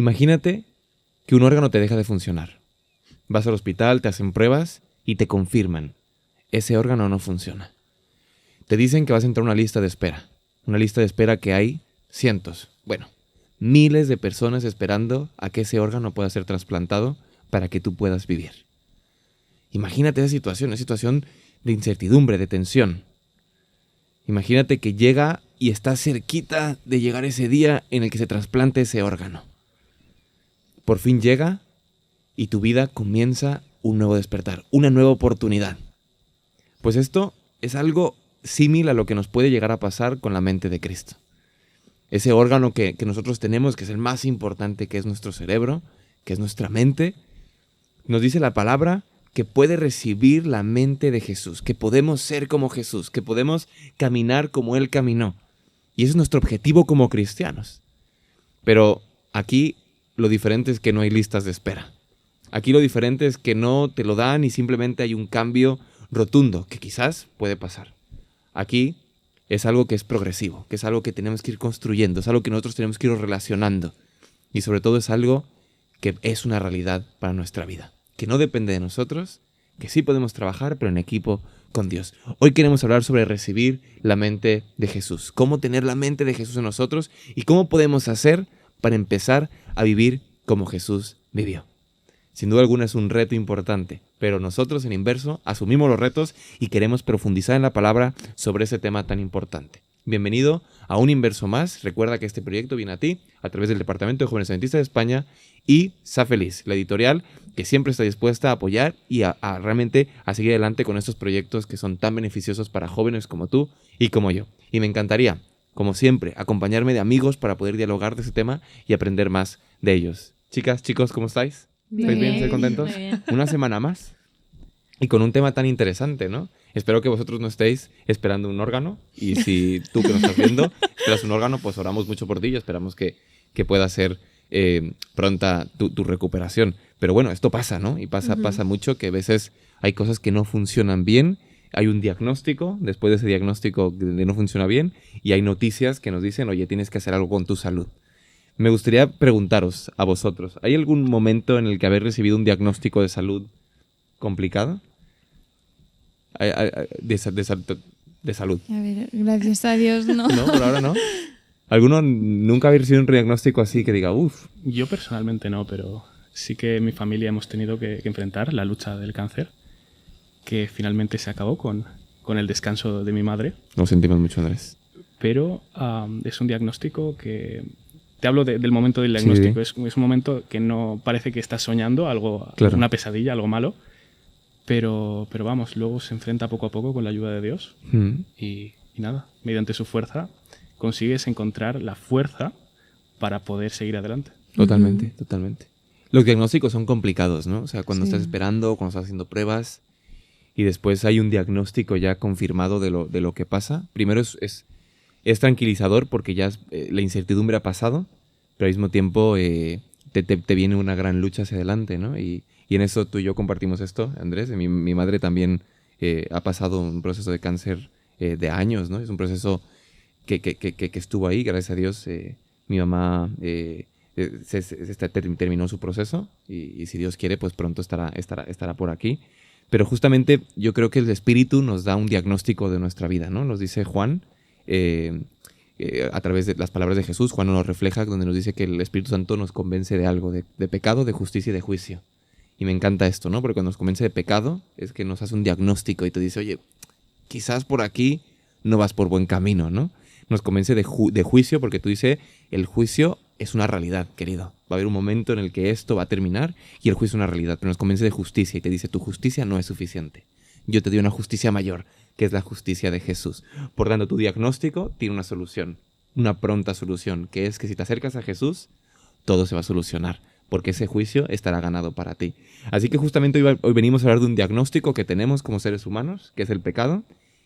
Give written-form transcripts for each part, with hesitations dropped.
Imagínate que un órgano te deja de funcionar. Vas al hospital, te hacen pruebas y te confirman. Ese órgano no funciona. Te dicen que vas a entrar a una lista de espera. Una lista de espera que hay cientos, miles de personas esperando a que ese órgano pueda ser trasplantado para que tú puedas vivir. Imagínate esa situación, una situación de incertidumbre, de tensión. Imagínate que llega y está cerquita de llegar ese día en el que se trasplante ese órgano. Por fin llega y tu vida comienza un nuevo despertar, una nueva oportunidad. Pues esto es algo símil a lo que nos puede llegar a pasar con la mente de Cristo. Ese órgano que nosotros tenemos, que es el más importante, que es nuestro cerebro, que es nuestra mente, nos dice la palabra que puede recibir la mente de Jesús, que podemos ser como Jesús, que podemos caminar como Él caminó. Y ese es nuestro objetivo como cristianos. Pero aquí lo diferente es que no hay listas de espera. Aquí lo diferente es que no te lo dan y simplemente hay un cambio rotundo, que quizás puede pasar. Aquí es algo que es progresivo, que es algo que tenemos que ir construyendo, es algo que nosotros tenemos que ir relacionando. Y sobre todo es algo que es una realidad para nuestra vida, que no depende de nosotros, que sí podemos trabajar, pero en equipo con Dios. Hoy queremos hablar sobre recibir la mente de Jesús, cómo tener la mente de Jesús en nosotros y cómo podemos hacer para empezar a vivir como Jesús vivió. Sin duda alguna es un reto importante, pero nosotros en Inverso asumimos los retos y queremos profundizar en la palabra sobre ese tema tan importante. Bienvenido a un Inverso más. Recuerda que este proyecto viene a ti a través del Departamento de Jóvenes Adventistas de España y Sa Feliz, la editorial que siempre está dispuesta a apoyar y a realmente a seguir adelante con estos proyectos que son tan beneficiosos para jóvenes como tú y como yo. Y me encantaría, como siempre, acompañarme de amigos para poder dialogar de ese tema y aprender más de ellos. Chicas, chicos, ¿cómo estáis? ¿Estáis bien? ¿Estáis contentos? Bien. Una semana más y con un tema tan interesante, ¿no? Espero que vosotros no estéis esperando un órgano y si tú que nos estás viendo esperas un órgano, pues oramos mucho por ti y esperamos que pueda ser pronta tu recuperación. Pero bueno, esto pasa, ¿no? Y pasa mucho que a veces hay cosas que no funcionan bien, hay un diagnóstico, después de ese diagnóstico de no funciona bien y hay noticias que nos dicen, oye, tienes que hacer algo con tu salud. Me gustaría preguntaros a vosotros, ¿hay algún momento en el que habéis recibido un diagnóstico de salud complicado? De salud. A ver, gracias a Dios, no. ¿No? Por ahora no. ¿Alguno nunca habéis recibido un diagnóstico así que diga, uff? Yo personalmente no, pero sí que en mi familia hemos tenido que enfrentar la lucha del cáncer, que finalmente se acabó con el descanso de mi madre. Lo sentimos mucho, Andrés. Pero es un diagnóstico que... Te hablo del momento del diagnóstico. Sí. Es un momento que no parece que estás soñando algo, claro, una pesadilla, algo malo. Pero vamos, luego se enfrenta poco a poco con la ayuda de Dios. Y nada, mediante su fuerza consigues encontrar la fuerza para poder seguir adelante. Totalmente, totalmente. Los diagnósticos son complicados, ¿no? O sea, cuando estás esperando, cuando estás haciendo pruebas y después hay un diagnóstico ya confirmado de lo que pasa. Primero es tranquilizador porque ya la incertidumbre ha pasado, pero al mismo tiempo te viene una gran lucha hacia adelante, ¿no? Y en eso tú y yo compartimos esto, Andrés. Mi madre también ha pasado un proceso de cáncer de años, ¿no? Es un proceso que estuvo ahí, gracias a Dios. Mi mamá terminó su proceso y si Dios quiere, pues pronto estará por aquí. Pero justamente yo creo que el Espíritu nos da un diagnóstico de nuestra vida, ¿no? Nos dice Juan, a través de las palabras de Jesús, Juan nos refleja donde nos dice que el Espíritu Santo nos convence de algo, de pecado, de justicia y de juicio. Y me encanta esto, ¿no? Porque cuando nos convence de pecado es que nos hace un diagnóstico y te dice, oye, quizás por aquí no vas por buen camino, ¿no? Nos convence de juicio porque tú dices, el juicio es una realidad, querido. Va a haber un momento en el que esto va a terminar y el juicio es una realidad. Pero nos convence de justicia y te dice, tu justicia no es suficiente. Yo te doy una justicia mayor, que es la justicia de Jesús. Por tanto, tu diagnóstico tiene una solución, una pronta solución, que es que si te acercas a Jesús, todo se va a solucionar, porque ese juicio estará ganado para ti. Así que justamente hoy venimos a hablar de un diagnóstico que tenemos como seres humanos, que es el pecado,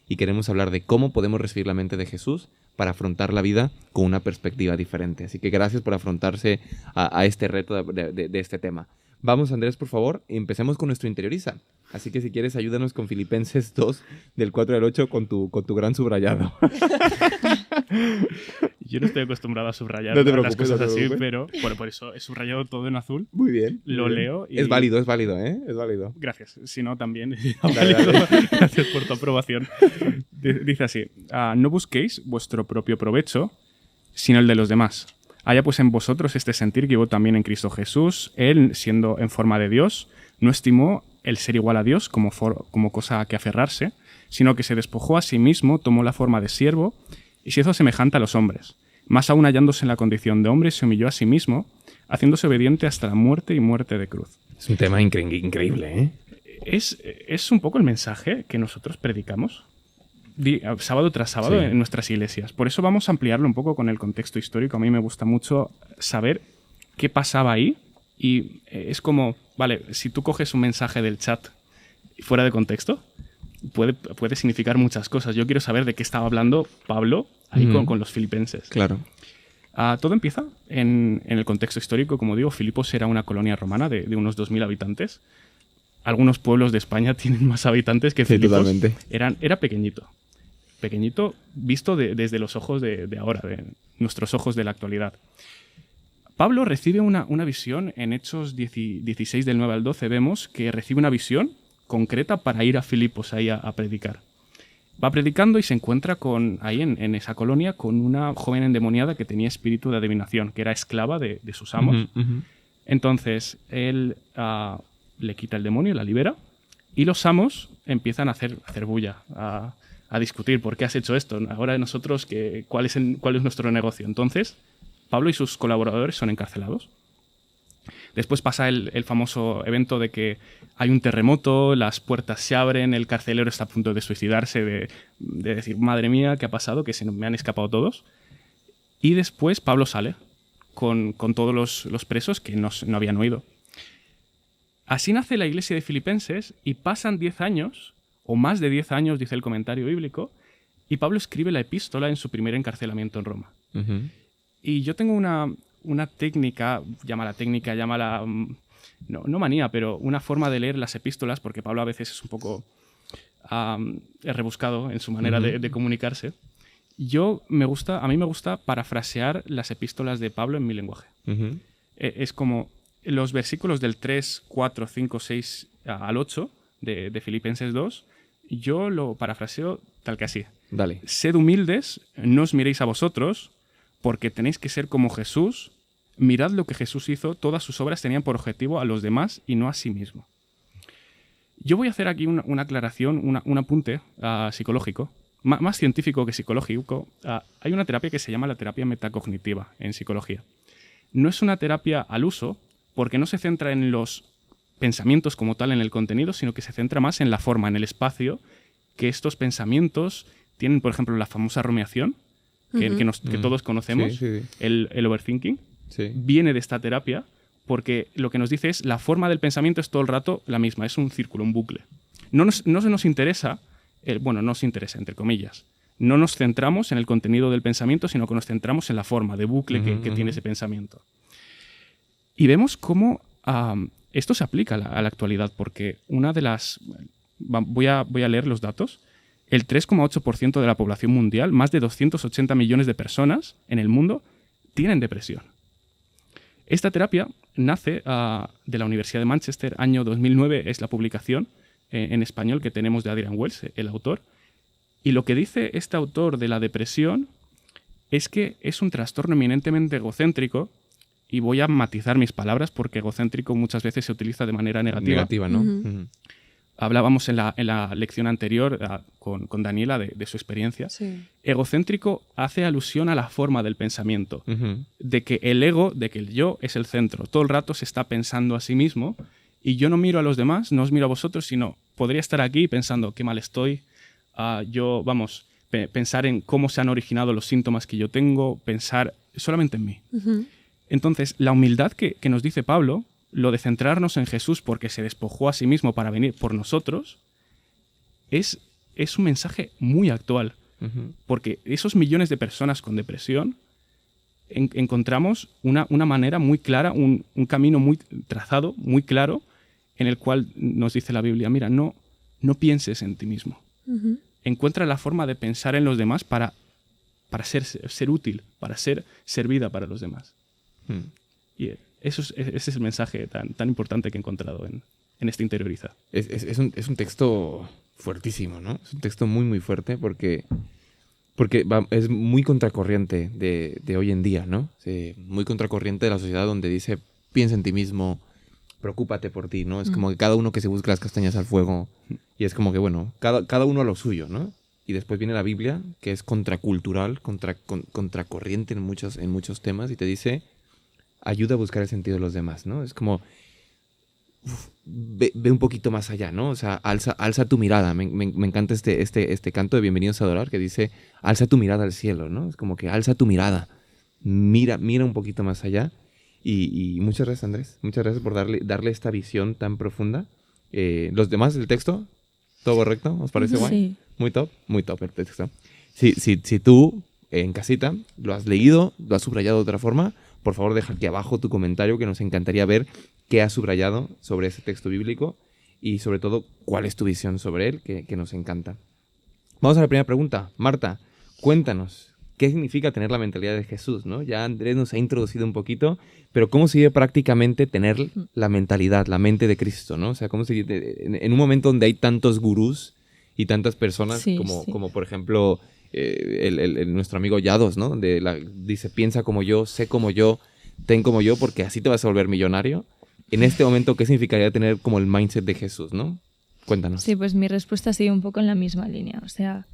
y queremos hablar de cómo podemos recibir la mente de Jesús para afrontar la vida con una perspectiva diferente. Así que gracias por afrontarse a este reto de este tema. Vamos, Andrés, por favor, y empecemos con nuestro Interioriza. Así que si quieres, ayúdanos con Filipenses 2, del 4 al 8, con tu gran subrayado. Yo no estoy acostumbrado a subrayar No te las preocupes, cosas no te así, preocupes. pero bueno, por eso he subrayado todo en azul. Muy bien. Lo muy bien. leo y... Es válido, ¿eh? Es válido. Gracias. Si no, también. Dale, dale. Gracias por tu aprobación. Dice así: no busquéis vuestro propio provecho, sino el de los demás. Haya pues en vosotros este sentir que hubo también en Cristo Jesús. Él, siendo en forma de Dios, no estimó el ser igual a Dios como cosa a que aferrarse, sino que se despojó a sí mismo, tomó la forma de siervo y se hizo semejante a los hombres. Más aún hallándose en la condición de hombre, se humilló a sí mismo, haciéndose obediente hasta la muerte y muerte de cruz. Es un tema increíble, ¿eh? Es un poco el mensaje que nosotros predicamos sábado tras sábado en nuestras iglesias. Por eso vamos a ampliarlo un poco con el contexto histórico. A mí me gusta mucho saber qué pasaba ahí y es como, vale, si tú coges un mensaje del chat fuera de contexto, puede significar muchas cosas. Yo quiero saber de qué estaba hablando Pablo ahí con los filipenses. Claro. Todo empieza en el contexto histórico. Como digo, Filipos era una colonia romana de unos 2.000 habitantes. Algunos pueblos de España tienen más habitantes que Filipos. Totalmente. Era pequeñito. Pequeñito visto desde los ojos de ahora, de nuestros ojos de la actualidad. Pablo recibe una visión en Hechos 16 del 9 al 12. Vemos que recibe una visión concreta para ir a Filipos ahí a predicar. Va predicando y se encuentra ahí en esa colonia con una joven endemoniada que tenía espíritu de adivinación, que era esclava de sus amos. Entonces, él le quita el demonio, la libera, y los amos empiezan a hacer bulla, a discutir por qué has hecho esto. Ahora nosotros, ¿cuál es nuestro negocio? Entonces, Pablo y sus colaboradores son encarcelados. Después pasa el famoso evento de que hay un terremoto, las puertas se abren, el carcelero está a punto de suicidarse, de decir, madre mía, ¿qué ha pasado? Que se me han escapado todos. Y después Pablo sale con todos los presos que no habían huido. Así nace la iglesia de Filipenses y pasan 10 años, o más de 10 años, dice el comentario bíblico, y Pablo escribe la epístola en su primer encarcelamiento en Roma. Y yo tengo una técnica, llámala, no manía, pero una forma de leer las epístolas, porque Pablo a veces es un poco rebuscado en su manera de comunicarse. A mí me gusta parafrasear las epístolas de Pablo en mi lenguaje. Es como los versículos del 3, 4, 5, 6 al 8 de Filipenses 2, yo lo parafraseo tal que así. Dale. Sed humildes, no os miréis a vosotros, porque tenéis que ser como Jesús. Mirad lo que Jesús hizo, todas sus obras tenían por objetivo a los demás y no a sí mismo. Yo voy a hacer aquí una aclaración, un apunte psicológico, más científico que psicológico. Hay una terapia que se llama la terapia metacognitiva en psicología. No es una terapia al uso, porque no se centra en los pensamientos como tal, en el contenido, sino que se centra más en la forma, en el espacio que estos pensamientos tienen. Por ejemplo, la famosa rumiación, que todos conocemos, el overthinking, viene de esta terapia, porque lo que nos dice es la forma del pensamiento es todo el rato la misma, es un círculo, un bucle. No se nos interesa, no nos interesa, entre comillas, no nos centramos en el contenido del pensamiento, sino que nos centramos en la forma de bucle que tiene ese pensamiento. Y vemos cómo esto se aplica a la actualidad, porque una de las... Voy a leer los datos. El 3,8% de la población mundial, más de 280 millones de personas en el mundo, tienen depresión. Esta terapia nace de la Universidad de Manchester, año 2009, es la publicación en español que tenemos de Adrian Wells, el autor. Y lo que dice este autor de la depresión es que es un trastorno eminentemente egocéntrico, y voy a matizar mis palabras porque egocéntrico muchas veces se utiliza de manera negativa. Negativa, ¿no? Hablábamos en la lección anterior con Daniela de su experiencia. Sí. Egocéntrico hace alusión a la forma del pensamiento, de que el ego, de que el yo es el centro. Todo el rato se está pensando a sí mismo y yo no miro a los demás, no os miro a vosotros, sino podría estar aquí pensando qué mal estoy, pensar en cómo se han originado los síntomas que yo tengo, pensar solamente en mí. Entonces, la humildad que nos dice Pablo, lo de centrarnos en Jesús porque se despojó a sí mismo para venir por nosotros, es un mensaje muy actual. Porque esos millones de personas con depresión encontramos una manera muy clara, un camino muy trazado, muy claro, en el cual nos dice la Biblia, mira, no pienses en ti mismo. Encuentra la forma de pensar en los demás para ser útil, para ser servida para los demás. Y ese es el mensaje tan importante que he encontrado en esta interioridad. Es un texto fuertísimo, ¿no? Es un texto muy, muy fuerte porque es muy contracorriente de hoy en día, ¿no? Sí, muy contracorriente de la sociedad donde dice, piensa en ti mismo, preocúpate por ti, ¿no? Es como que cada uno que se busca las castañas al fuego y es como que, bueno, cada uno a lo suyo, ¿no? Y después viene la Biblia, que es contracultural, contracorriente en muchos temas y te dice, ayuda a buscar el sentido de los demás, ¿no? Es como, ve un poquito más allá, ¿no? O sea, alza tu mirada. Me encanta este canto de Bienvenidos a Adorar que dice, alza tu mirada al cielo, ¿no? Es como que alza tu mirada, mira un poquito más allá. Y muchas gracias, Andrés. Muchas gracias por darle esta visión tan profunda. ¿Los demás del texto? ¿Todo correcto? ¿Os parece guay? Sí. Muy top el texto. Si tú, en casita, lo has leído, lo has subrayado de otra forma, por favor deja aquí abajo tu comentario, que nos encantaría ver qué has subrayado sobre ese texto bíblico y sobre todo cuál es tu visión sobre él, que nos encanta. Vamos a la primera pregunta. Marta, cuéntanos, ¿qué significa tener la mentalidad de Jesús, ¿no? Ya Andrés nos ha introducido un poquito, pero ¿cómo se vive prácticamente tener la mentalidad, la mente de Cristo, ¿no? O sea, ¿cómo se vive en un momento donde hay tantos gurús y tantas personas como por ejemplo nuestro amigo Yados, ¿no? Donde dice, piensa como yo, sé como yo, ten como yo, porque así te vas a volver millonario. En este momento, ¿qué significaría tener como el mindset de Jesús, ¿no? Cuéntanos. Sí, pues mi respuesta ha sido un poco en la misma línea. O sea,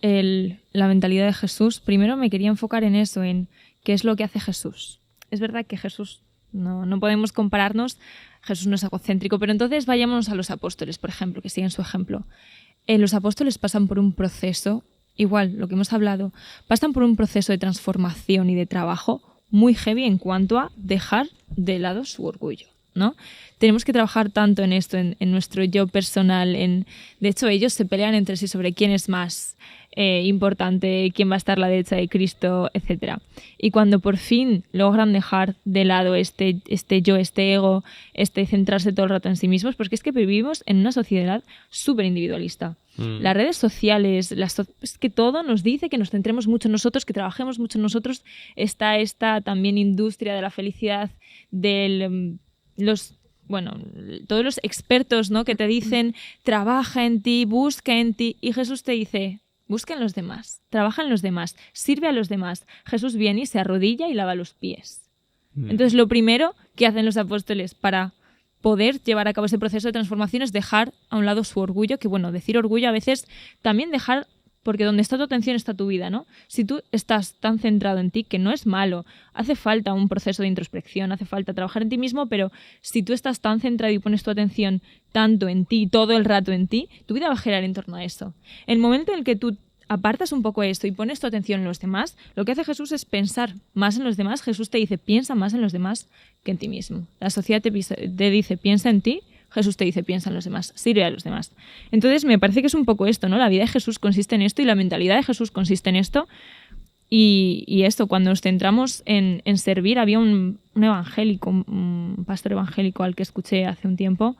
la mentalidad de Jesús, primero me quería enfocar en eso, en qué es lo que hace Jesús. Es verdad que Jesús, no podemos compararnos, Jesús no es egocéntrico, pero entonces vayámonos a los apóstoles, por ejemplo, que siguen su ejemplo. Los apóstoles pasan por un proceso, igual, lo que hemos hablado, pasan por un proceso de transformación y de trabajo muy heavy en cuanto a dejar de lado su orgullo, ¿no? Tenemos que trabajar tanto en esto, en nuestro yo personal. De hecho, ellos se pelean entre sí sobre quién es más importante, quién va a estar a la derecha de Cristo, etc. Y cuando por fin logran dejar de lado este yo, este ego, centrarse todo el rato en sí mismos, porque es que vivimos en una sociedad súper individualista. Las redes sociales, es que todo nos dice que nos centremos mucho en nosotros, que trabajemos mucho en nosotros. Está esta también industria de la felicidad, todos los expertos, ¿no? Que te dicen, trabaja en ti, busca en ti, y Jesús te dice, busca en los demás, trabaja en los demás, sirve a los demás. Jesús viene y se arrodilla y lava los pies. Entonces, lo primero que hacen los apóstoles para poder llevar a cabo ese proceso de transformación es dejar a un lado su orgullo, que bueno, decir orgullo a veces también dejar, porque donde está tu atención está tu vida, ¿no? Si tú estás tan centrado en ti, que no es malo, hace falta un proceso de introspección, hace falta trabajar en ti mismo, pero si tú estás tan centrado y pones tu atención tanto en ti, todo el rato en ti, tu vida va a girar en torno a eso. El momento en el que tú apartas un poco esto y pones tu atención en los demás, lo que hace Jesús es pensar más en los demás. Jesús te dice, piensa más en los demás que en ti mismo. La sociedad te dice, piensa en ti. Jesús te dice, piensa en los demás, sirve a los demás. Entonces me parece que es un poco esto, ¿no? La vida de Jesús consiste en esto y la mentalidad de Jesús consiste en esto. Y esto, cuando nos centramos en servir, había un evangélico, un pastor evangélico al que escuché hace un tiempo,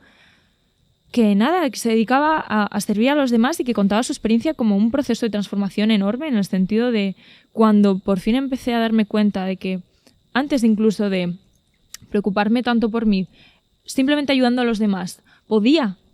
que se dedicaba a servir a los demás y que contaba su experiencia como un proceso de transformación enorme, en el sentido de cuando por fin empecé a darme cuenta de que antes incluso de preocuparme tanto por mí, simplemente ayudando a los demás,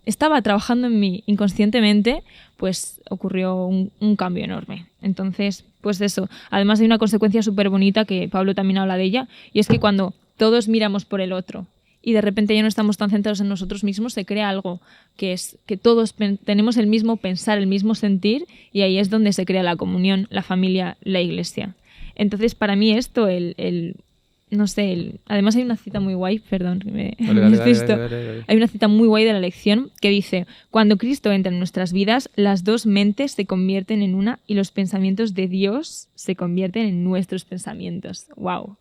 estaba trabajando en mí inconscientemente, pues ocurrió un cambio enorme. Entonces, pues eso. Además hay una consecuencia súper bonita que Pablo también habla de ella, y es que cuando todos miramos por el otro y de repente ya no estamos tan centrados en nosotros mismos, se crea algo que es que todos tenemos el mismo pensar, el mismo sentir, y ahí es donde se crea la comunión, la familia, la iglesia. Entonces, para mí esto, además hay una cita muy guay, perdón, Dale. Hay una cita muy guay de la lección que dice, cuando Cristo entra en nuestras vidas, las dos mentes se convierten en una y los pensamientos de Dios se convierten en nuestros pensamientos. ¡Wow!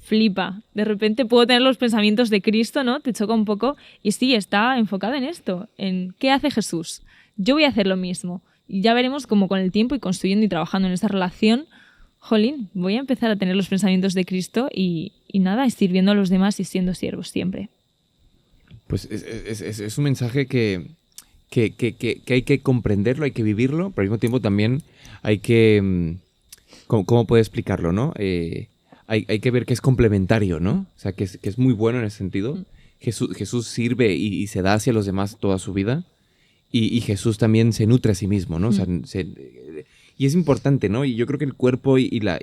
Flipa. De repente puedo tener los pensamientos de Cristo, ¿no? Te choca un poco. Y sí, está enfocado en esto, en qué hace Jesús. Yo voy a hacer lo mismo. Y ya veremos cómo con el tiempo y construyendo y trabajando en esa relación, jolín, voy a empezar a tener los pensamientos de Cristo y sirviendo a los demás y siendo siervos siempre. Pues es un mensaje que hay que comprenderlo, hay que vivirlo, pero al mismo tiempo también hay que ¿Cómo puedo explicarlo, no? Hay que ver que es complementario, ¿no? O sea, que es muy bueno en ese sentido. Jesús sirve y se da hacia los demás toda su vida. Y Jesús también se nutre a sí mismo, ¿no? O sea, y es importante, ¿no? Y yo creo que el cuerpo y la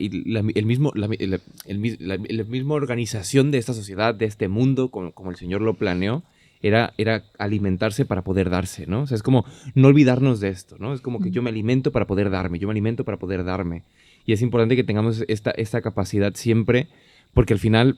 misma organización de esta sociedad, de este mundo, como el Señor lo planeó, era alimentarse para poder darse, ¿no? O sea, es como no olvidarnos de esto, ¿no? Es como que yo me alimento para poder darme, yo me alimento para poder darme. Y es importante que tengamos esta capacidad siempre, porque al final,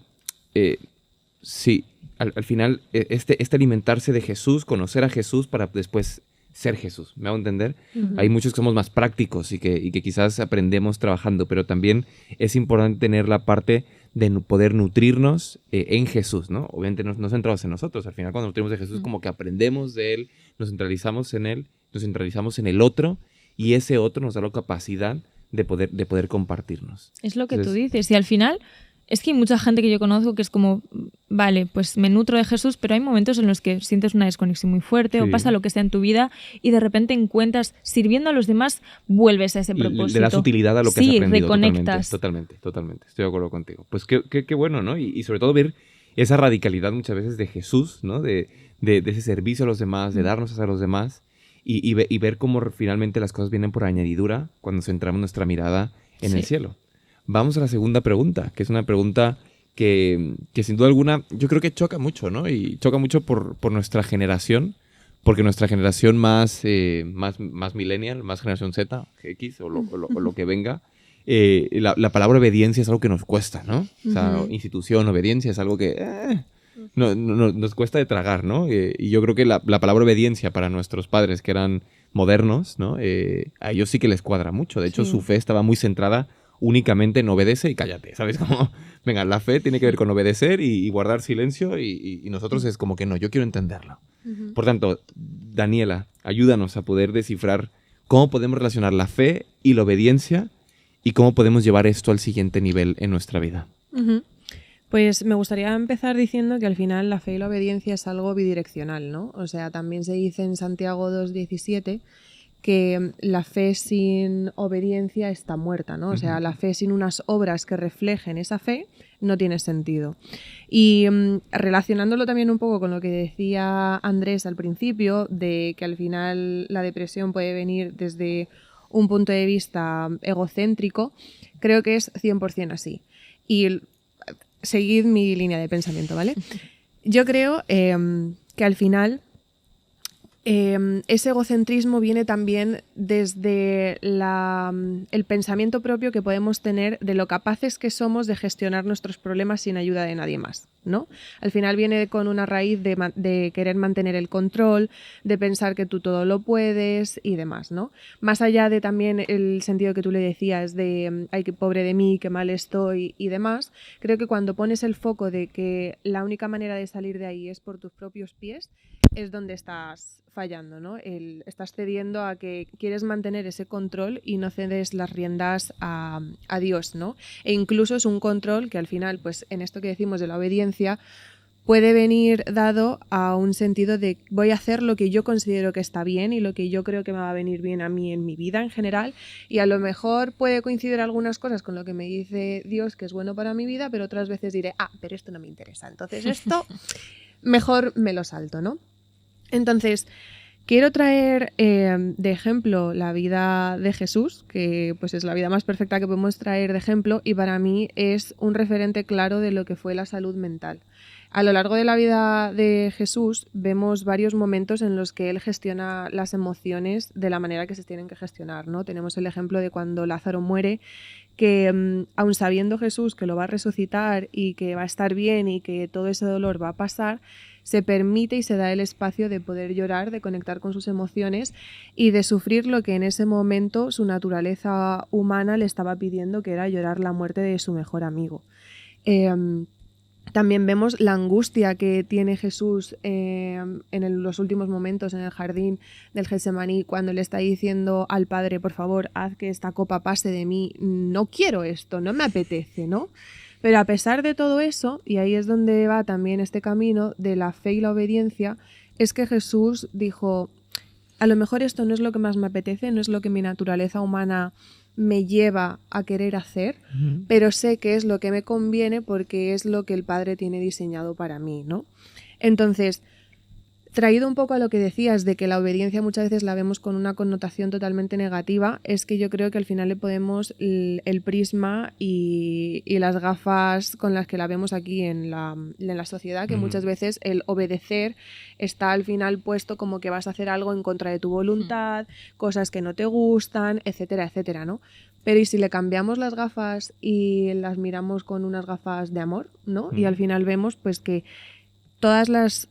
sí, al final, este alimentarse de Jesús, conocer a Jesús para después ser Jesús, ¿me hago entender? Hay muchos que somos más prácticos y que quizás aprendemos trabajando, pero también es importante tener la parte de poder nutrirnos en Jesús, ¿no? Obviamente no centrados en nosotros. Al final, cuando nutrimos de Jesús, como que aprendemos de Él, nos centralizamos en Él, nos centralizamos en el otro, y ese otro nos da la capacidad de poder compartirnos. Es lo que tú dices, y al final es que hay mucha gente que yo conozco que es como, vale, pues me nutro de Jesús, pero hay momentos en los que sientes una desconexión muy fuerte o pasa lo que sea en tu vida y de repente encuentras, sirviendo a los demás, vuelves a ese propósito. Le das utilidad a lo que has aprendido. Sí, reconectas. Totalmente. Estoy de acuerdo contigo. Pues qué bueno, ¿no? Y sobre todo ver esa radicalidad muchas veces de Jesús, ¿no? De ese servicio a los demás, de darnos a los demás y ver cómo finalmente las cosas vienen por añadidura cuando centramos nuestra mirada en el cielo. Vamos a la segunda pregunta, que es una pregunta que sin duda alguna yo creo que choca mucho, ¿no? Y choca mucho por nuestra generación, porque nuestra generación más millennial, más generación Z, X o lo que venga, la palabra obediencia es algo que nos cuesta, ¿no? O sea, institución, obediencia es algo que nos cuesta de tragar, ¿no? Y yo creo que la palabra obediencia para nuestros padres que eran modernos, ¿no? A ellos sí que les cuadra mucho. De hecho, su fe estaba muy centrada únicamente en obedece y cállate, ¿sabes? Como, venga, la fe tiene que ver con obedecer y guardar silencio y nosotros es como que no, yo quiero entenderlo. Por tanto, Daniela, ayúdanos a poder descifrar cómo podemos relacionar la fe y la obediencia y cómo podemos llevar esto al siguiente nivel en nuestra vida. Pues me gustaría empezar diciendo que al final la fe y la obediencia es algo bidireccional, ¿no? O sea, también se dice en Santiago 2:17 que la fe sin obediencia está muerta, ¿no? O sea, la fe sin unas obras que reflejen esa fe no tiene sentido. Y relacionándolo también un poco con lo que decía Andrés al principio, de que al final la depresión puede venir desde un punto de vista egocéntrico, creo que es 100% así. Y seguid mi línea de pensamiento, ¿vale? Yo creo que al final ese egocentrismo viene también desde el pensamiento propio que podemos tener de lo capaces que somos de gestionar nuestros problemas sin ayuda de nadie más, ¿no? Al final viene con una raíz de querer mantener el control, de pensar que tú todo lo puedes y demás, ¿no? Más allá de también el sentido que tú le decías de ay, qué pobre de mí, qué mal estoy y demás, creo que cuando pones el foco de que la única manera de salir de ahí es por tus propios pies, es donde estás fallando, ¿no? Estás cediendo a que quieres mantener ese control y no cedes las riendas a Dios, ¿no? E incluso es un control que al final, pues en esto que decimos de la obediencia, puede venir dado a un sentido de voy a hacer lo que yo considero que está bien y lo que yo creo que me va a venir bien a mí en mi vida en general, y a lo mejor puede coincidir algunas cosas con lo que me dice Dios que es bueno para mi vida, pero otras veces diré, pero esto no me interesa, entonces esto mejor me lo salto, ¿no? Entonces, quiero traer de ejemplo la vida de Jesús, que pues es la vida más perfecta que podemos traer de ejemplo y para mí es un referente claro de lo que fue la salud mental. A lo largo de la vida de Jesús vemos varios momentos en los que él gestiona las emociones de la manera que se tienen que gestionar, ¿no? Tenemos el ejemplo de cuando Lázaro muere, que aun sabiendo Jesús que lo va a resucitar y que va a estar bien y que todo ese dolor va a pasar, se permite y se da el espacio de poder llorar, de conectar con sus emociones y de sufrir lo que en ese momento su naturaleza humana le estaba pidiendo, que era llorar la muerte de su mejor amigo. También vemos la angustia que tiene Jesús en los últimos momentos en el jardín del Getsemaní, cuando le está diciendo al Padre, por favor, haz que esta copa pase de mí, no quiero esto, no me apetece, ¿no? Pero a pesar de todo eso, y ahí es donde va también este camino de la fe y la obediencia, es que Jesús dijo, a lo mejor esto no es lo que más me apetece, no es lo que mi naturaleza humana me lleva a querer hacer, pero sé que es lo que me conviene porque es lo que el Padre tiene diseñado para mí, ¿no? Entonces, traído un poco a lo que decías de que la obediencia muchas veces la vemos con una connotación totalmente negativa, es que yo creo que al final le podemos el prisma y las gafas con las que la vemos aquí en la sociedad, que muchas veces el obedecer está al final puesto como que vas a hacer algo en contra de tu voluntad, cosas que no te gustan, etcétera, etcétera, ¿no? Pero ¿y si le cambiamos las gafas y las miramos con unas gafas de amor, ¿no? Y al final vemos pues que todas las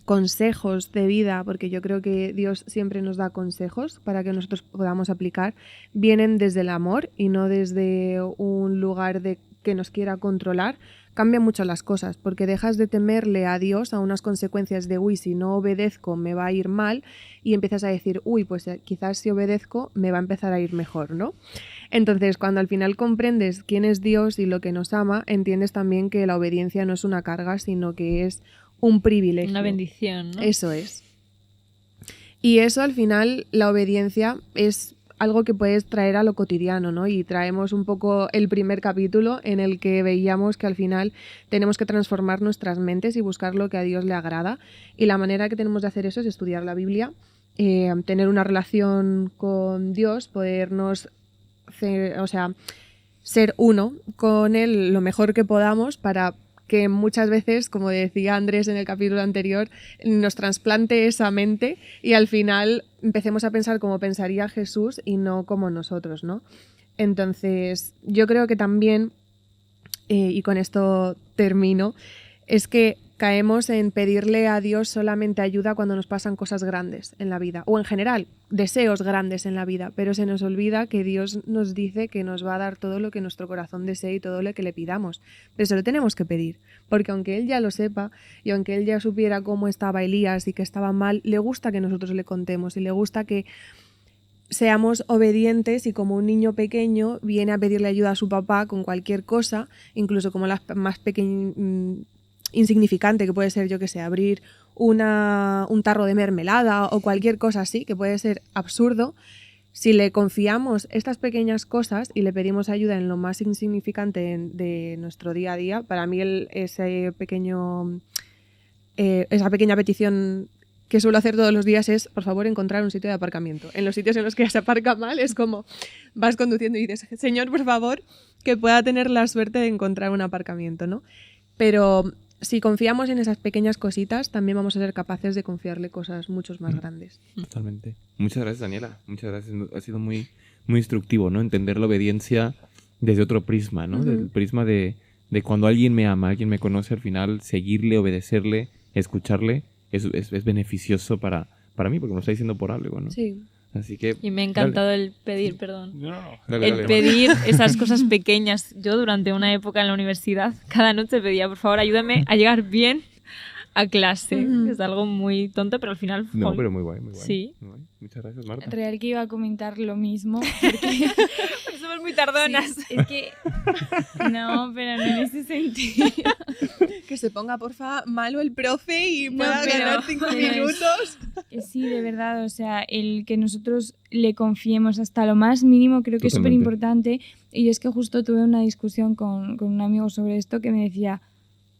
consejos de vida, porque yo creo que Dios siempre nos da consejos para que nosotros podamos aplicar, vienen desde el amor y no desde un lugar de que nos quiera controlar. Cambian mucho las cosas, porque dejas de temerle a Dios a unas consecuencias de uy, si no obedezco me va a ir mal, y empiezas a decir uy, pues quizás si obedezco me va a empezar a ir mejor, ¿no? Entonces, cuando al final comprendes quién es Dios y lo que nos ama, entiendes también que la obediencia no es una carga, sino que es un privilegio. Una bendición, ¿no? Eso es. Y eso al final, la obediencia es algo que puedes traer a lo cotidiano, ¿no? Y traemos un poco el primer capítulo en el que veíamos que al final tenemos que transformar nuestras mentes y buscar lo que a Dios le agrada. Y la manera que tenemos de hacer eso es estudiar la Biblia, tener una relación con Dios, podernos ser uno con Él lo mejor que podamos para que muchas veces, como decía Andrés en el capítulo anterior, nos trasplante esa mente y al final empecemos a pensar como pensaría Jesús y no como nosotros, ¿no? Entonces, yo creo que también, y con esto termino, es que caemos en pedirle a Dios solamente ayuda cuando nos pasan cosas grandes en la vida, o en general, deseos grandes en la vida, pero se nos olvida que Dios nos dice que nos va a dar todo lo que nuestro corazón desee y todo lo que le pidamos, pero se lo tenemos que pedir, porque aunque Él ya lo sepa y aunque Él ya supiera cómo estaba Elías y que estaba mal, le gusta que nosotros le contemos y le gusta que seamos obedientes y como un niño pequeño viene a pedirle ayuda a su papá con cualquier cosa, incluso como las más insignificante que puede ser, yo que sé, abrir un tarro de mermelada o cualquier cosa así, que puede ser absurdo. Si le confiamos estas pequeñas cosas y le pedimos ayuda en lo más insignificante de nuestro día a día, para mí esa pequeña petición que suelo hacer todos los días es, por favor, encontrar un sitio de aparcamiento. En los sitios en los que se aparca mal es como vas conduciendo y dices, Señor, por favor, que pueda tener la suerte de encontrar un aparcamiento, ¿no? Pero si confiamos en esas pequeñas cositas, también vamos a ser capaces de confiarle cosas mucho más grandes. Totalmente. Muchas gracias, Daniela. Muchas gracias. Ha sido muy, muy instructivo, ¿no? Entender la obediencia desde otro prisma, ¿no? Del prisma de cuando alguien me ama, alguien me conoce, al final seguirle, obedecerle, escucharle, es beneficioso para mí, porque me lo está diciendo por algo, ¿no? Sí. Así que, y me ha encantado el pedir, perdón. Dale. Pedir esas cosas pequeñas. Yo durante una época en la universidad, cada noche pedía, por favor, ayúdame a llegar bien a clase. Es algo muy tonto, pero al final... No, pero muy guay, muy guay. Sí. Muy guay. Muchas gracias, Marta. En realidad que iba a comentar lo mismo. Porque somos muy tardonas. Sí, es que... No, pero no en ese sentido. Que se ponga, porfa, malo el profe y pueda pero- ganar 5 pero minutos. Sí, de verdad, o sea, el que nosotros le confiemos hasta lo más mínimo creo que es súper Totalmente. importante. Y es que justo tuve una discusión con un amigo sobre esto que me decía,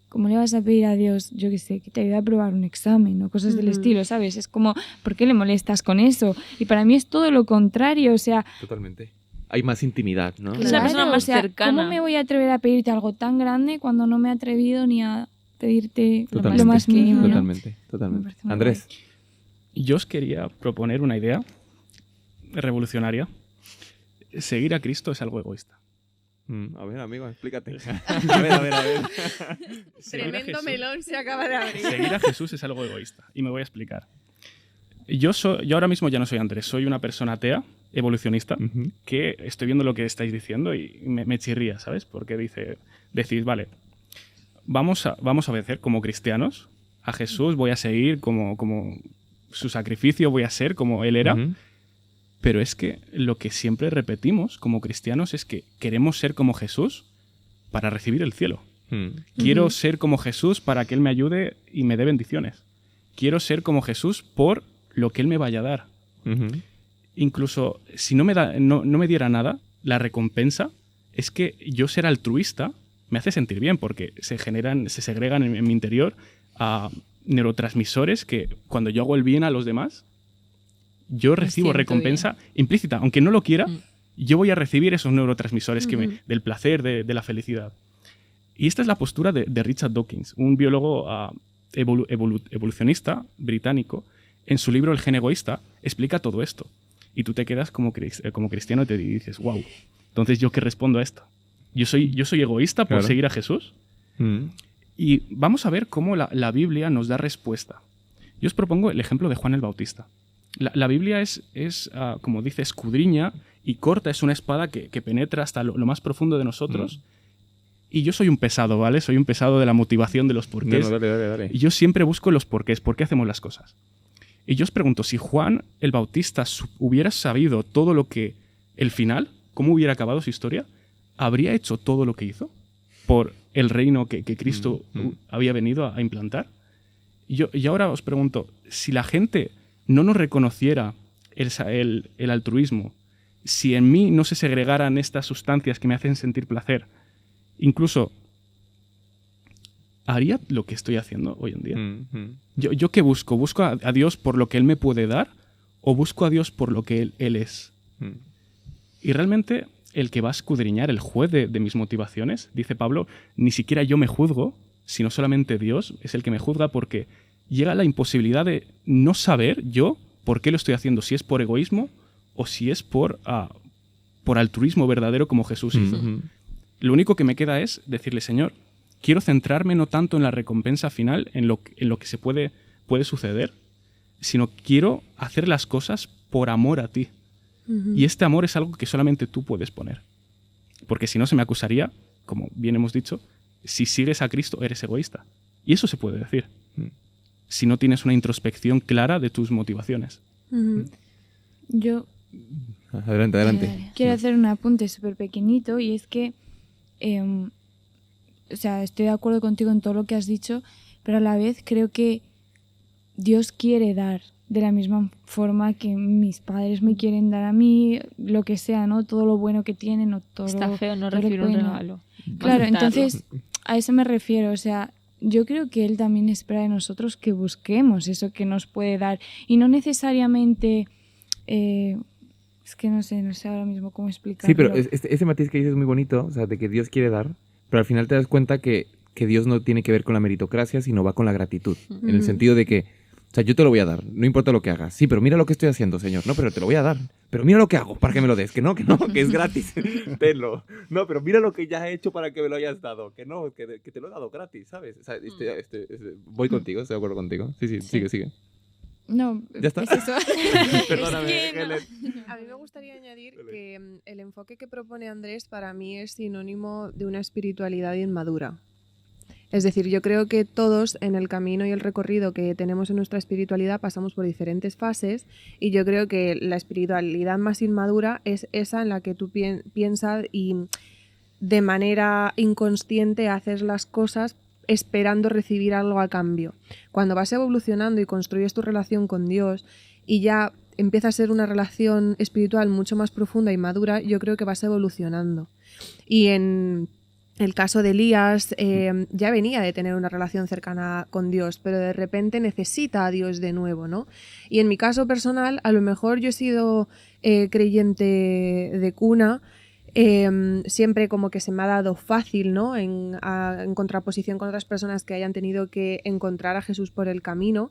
¿cómo le vas a pedir a Dios, yo qué sé, que te ayude a aprobar un examen o cosas del estilo, ¿sabes? Es como, ¿por qué le molestas con eso? Y para mí es todo lo contrario, o sea... Totalmente. Hay más intimidad, ¿no? Es la persona más o sea, cercana. ¿cómo me voy a atrever a pedirte algo tan grande cuando no me he atrevido ni a pedirte Totalmente. lo más mínimo? ¿no? Totalmente, Me totalmente. parece muy Andrés. Yo os quería proponer una idea revolucionaria. Seguir a Cristo es algo egoísta. A ver, amigo, explícate. A ver. Seguir a Tremendo Jesús- melón se acaba de abrir. Seguir a Jesús es algo egoísta. Y me voy a explicar. Yo ahora mismo ya no soy Andrés, soy una persona atea, evolucionista, Ujú. que estoy viendo lo que estáis diciendo y me chirría, ¿sabes? Porque decís, vale, vamos a obedecer como cristianos a Jesús, voy a seguir como su sacrificio, voy a ser como Él era. Ujú. Pero es que lo que siempre repetimos como cristianos es que queremos ser como Jesús para recibir el cielo. Quiero ser como Jesús para que Él me ayude y me dé bendiciones. Quiero ser como Jesús por lo que Él me vaya a dar. Ujú. incluso si no me diera nada, la recompensa es que yo ser altruista me hace sentir bien, porque se segregan en mi interior a neurotransmisores que cuando yo hago el bien a los demás, yo recibo recompensa implícita. Aunque no lo quiera, yo voy a recibir esos neurotransmisores del placer, de la felicidad. Y esta es la postura de Richard Dawkins, un biólogo evolucionista británico. En su libro El gen egoísta explica todo esto. Y tú te quedas como cristiano y te dices, wow, entonces ¿yo qué respondo a esto? ¿Yo soy egoísta por seguir a Jesús? Y vamos a ver cómo la Biblia nos da respuesta. Yo os propongo el ejemplo de Juan el Bautista. La Biblia es como dice, escudriña y corta, es una espada que penetra hasta lo más profundo de nosotros. Y yo soy un pesado, ¿vale? Soy un pesado de la motivación, de los porqués. No, dale. Y yo siempre busco los porqués, por qué hacemos las cosas. Y yo os pregunto, si Juan el Bautista hubiera sabido todo lo que... el final, cómo hubiera acabado su historia, ¿habría hecho todo lo que hizo por el reino que Cristo había venido a implantar? Y ahora os pregunto, si la gente no nos reconociera el altruismo, si en mí no se segregaran estas sustancias que me hacen sentir placer, incluso ¿haría lo que estoy haciendo hoy en día? ¿Yo qué busco? ¿Busco a Dios por lo que Él me puede dar o busco a Dios por lo que Él es? Y realmente el que va a escudriñar, el juez de mis motivaciones, dice Pablo, ni siquiera yo me juzgo, sino solamente Dios es el que me juzga, porque llega la imposibilidad de no saber yo por qué lo estoy haciendo, si es por egoísmo o si es por altruismo verdadero como Jesús hizo. Lo único que me queda es decirle, Señor, quiero centrarme no tanto en la recompensa final, en lo que se puede suceder, sino quiero hacer las cosas por amor a ti. Y este amor es algo que solamente tú puedes poner. Porque si no se me acusaría, como bien hemos dicho, si sigues a Cristo eres egoísta. Y eso se puede decir. Si no tienes una introspección clara de tus motivaciones. Yo... Adelante. Quiero hacer un apunte súper pequeñito, y es que o sea, estoy de acuerdo contigo en todo lo que has dicho, pero a la vez creo que Dios quiere dar de la misma forma que mis padres me quieren dar a mí, lo que sea, ¿no? Todo lo bueno que tienen o todo. Está feo no recibir un regalo. Claro, entonces a eso me refiero, o sea, yo creo que Él también espera de nosotros que busquemos eso que nos puede dar, y no necesariamente... es que no sé ahora mismo cómo explicarlo. Sí, pero ese matiz que dices es muy bonito, o sea, de que Dios quiere dar, pero al final te das cuenta que Dios no tiene que ver con la meritocracia, sino va con la gratitud. En el sentido de que, o sea, yo te lo voy a dar, no importa lo que hagas. Sí, pero mira lo que estoy haciendo, Señor. No, pero te lo voy a dar. Pero mira lo que hago para que me lo des. Que no, que es gratis. Tenlo. No, pero mira lo que ya he hecho para que me lo hayas dado. Que no, que te lo he dado gratis, ¿sabes? O sea, voy contigo, estoy de acuerdo contigo. Sí, sigue. No, ¿ya está? es eso. Perdóname, Helen. A mí me gustaría añadir que el enfoque que propone Andrés para mí es sinónimo de una espiritualidad inmadura. Es decir, yo creo que todos en el camino y el recorrido que tenemos en nuestra espiritualidad pasamos por diferentes fases, y yo creo que la espiritualidad más inmadura es esa en la que tú piensas y de manera inconsciente haces las cosas esperando recibir algo a cambio. Cuando vas evolucionando y construyes tu relación con Dios y ya empieza a ser una relación espiritual mucho más profunda y madura, yo creo que vas evolucionando. Y en el caso de Elías, ya venía de tener una relación cercana con Dios, pero de repente necesita a Dios de nuevo, ¿no? Y en mi caso personal, a lo mejor yo he sido creyente de cuna, siempre como que se me ha dado fácil, ¿no? En contraposición con otras personas que hayan tenido que encontrar a Jesús por el camino,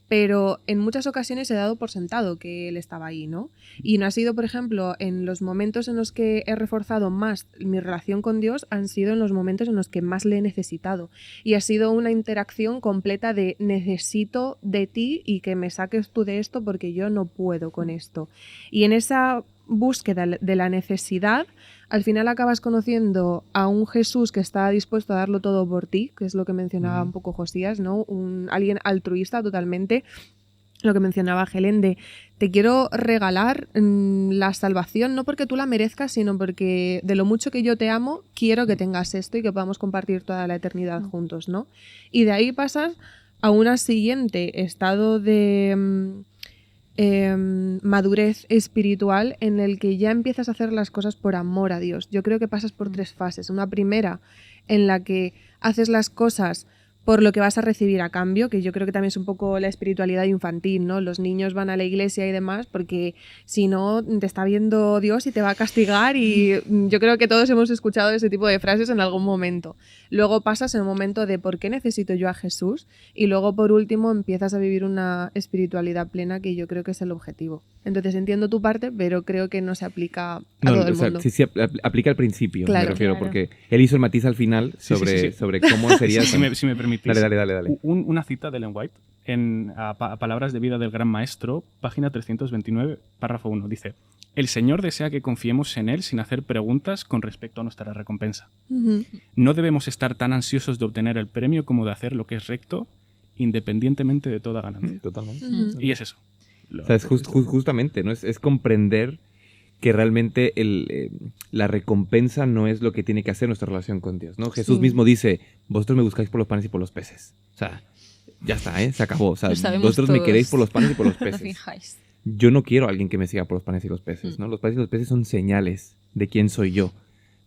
pero en muchas ocasiones he dado por sentado que Él estaba ahí, ¿no? Y no ha sido, por ejemplo, en los momentos en los que he reforzado más mi relación con Dios, han sido en los momentos en los que más le he necesitado. Y ha sido una interacción completa de necesito de ti y que me saques tú de esto porque yo no puedo con esto. Y en esa búsqueda de la necesidad, al final acabas conociendo a un Jesús que está dispuesto a darlo todo por ti, que es lo que mencionaba un poco Josías, ¿no? Alguien altruista totalmente, lo que mencionaba Helen, de te quiero regalar la salvación, no porque tú la merezcas, sino porque de lo mucho que yo te amo, quiero que tengas esto y que podamos compartir toda la eternidad juntos, ¿no? Y de ahí pasas a un siguiente estado de madurez espiritual en el que ya empiezas a hacer las cosas por amor a Dios. Yo creo que pasas por 3 fases. Una primera en la que haces las cosas por lo que vas a recibir a cambio, que yo creo que también es un poco la espiritualidad infantil, ¿no? Los niños van a la iglesia y demás porque si no te está viendo Dios y te va a castigar, y yo creo que todos hemos escuchado ese tipo de frases en algún momento. Luego pasas en un momento de ¿por qué necesito yo a Jesús? Y luego por último empiezas a vivir una espiritualidad plena, que yo creo que es el objetivo. Entonces entiendo tu parte, pero creo que no se aplica a todo el mundo. Sí, aplica al principio, claro, me refiero, claro. Porque él hizo el matiz al final sobre cómo sería... Si me permitís. Dale. Una cita de Ellen White en Palabras de vida del Gran Maestro, página 329, párrafo 1, dice: el Señor desea que confiemos en Él sin hacer preguntas con respecto a nuestra recompensa. Uh-huh. No debemos estar tan ansiosos de obtener el premio como de hacer lo que es recto, independientemente de toda ganancia. Totalmente. Uh-huh. Y es eso. O sea, es justamente, ¿no? Es comprender que realmente la recompensa no es lo que tiene que hacer nuestra relación con Dios, ¿no? Jesús mismo dice: vosotros me buscáis por los panes y por los peces. O sea, ya está, se acabó. O sea, vosotros me queréis por los panes y por los peces. No finjáis. Yo no quiero a alguien que me siga por los panes y los peces, ¿no? Los panes y los peces son señales de quién soy yo.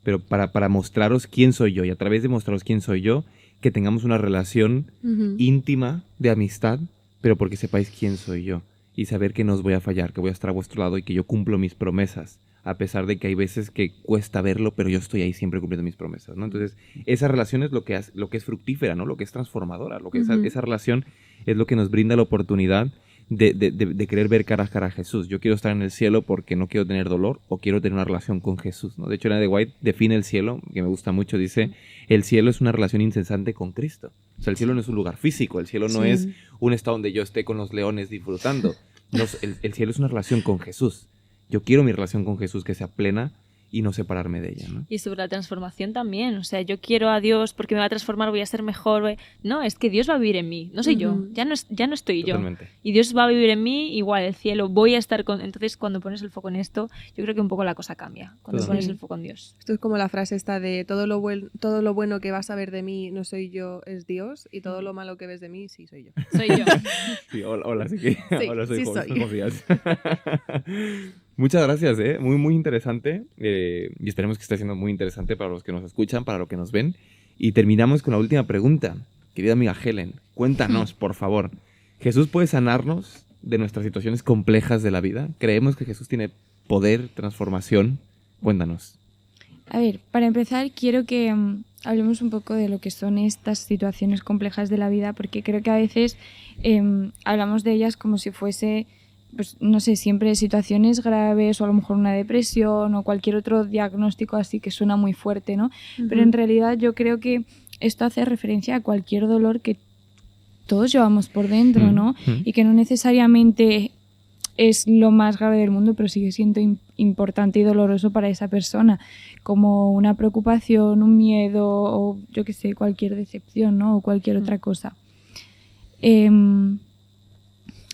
Pero para mostraros quién soy yo, y a través de mostraros quién soy yo, que tengamos una relación íntima de amistad, pero porque sepáis quién soy yo. Y saber que no os voy a fallar, que voy a estar a vuestro lado y que yo cumplo mis promesas, a pesar de que hay veces que cuesta verlo, pero yo estoy ahí siempre cumpliendo mis promesas, ¿no? Entonces, esa relación es lo que es fructífera, ¿no? Lo que es transformadora, lo que esa relación es lo que nos brinda la oportunidad de querer ver cara a cara a Jesús. Yo quiero estar en el cielo porque no quiero tener dolor, o quiero tener una relación con Jesús, ¿no? De hecho, Ellen White define el cielo, que me gusta mucho, dice: el cielo es una relación incesante con Cristo. O sea, el cielo no es un lugar físico, el cielo no es un estado donde yo esté con los leones disfrutando. No, el cielo es una relación con Jesús. Yo quiero mi relación con Jesús que sea plena y no separarme de ella, ¿no? Y sobre la transformación también. O sea, yo quiero a Dios porque me va a transformar, voy a ser mejor. No, es que Dios va a vivir en mí. No soy yo. Ya no estoy Totalmente. yo. Y Dios va a vivir en mí, igual el cielo. Voy a estar con... Entonces, cuando pones el foco en esto, yo creo que un poco la cosa cambia. Cuando pones el foco en Dios. Esto es como la frase esta de todo lo bueno que vas a ver de mí no soy yo, es Dios, y todo lo malo que ves de mí sí soy yo. Soy yo. Sí, hola, sí que... Sí, hola, soy sí Juan, soy. Confías. Muchas gracias, muy, muy interesante. Y esperemos que esté siendo muy interesante para los que nos escuchan, para los que nos ven. Y terminamos con la última pregunta. Querida amiga Helen, cuéntanos, por favor. ¿Jesús puede sanarnos de nuestras situaciones complejas de la vida? ¿Creemos que Jesús tiene poder, transformación? Cuéntanos. A ver, para empezar quiero que hablemos un poco de lo que son estas situaciones complejas de la vida, porque creo que a veces hablamos de ellas como si fuese, pues no sé, siempre situaciones graves, o a lo mejor una depresión o cualquier otro diagnóstico así que suena muy fuerte, ¿no? Pero en realidad yo creo que esto hace referencia a cualquier dolor que todos llevamos por dentro, ¿no? Y que no necesariamente es lo más grave del mundo, pero sigue siendo importante y doloroso para esa persona, como una preocupación, un miedo o yo qué sé, cualquier decepción, ¿no? O cualquier otra cosa.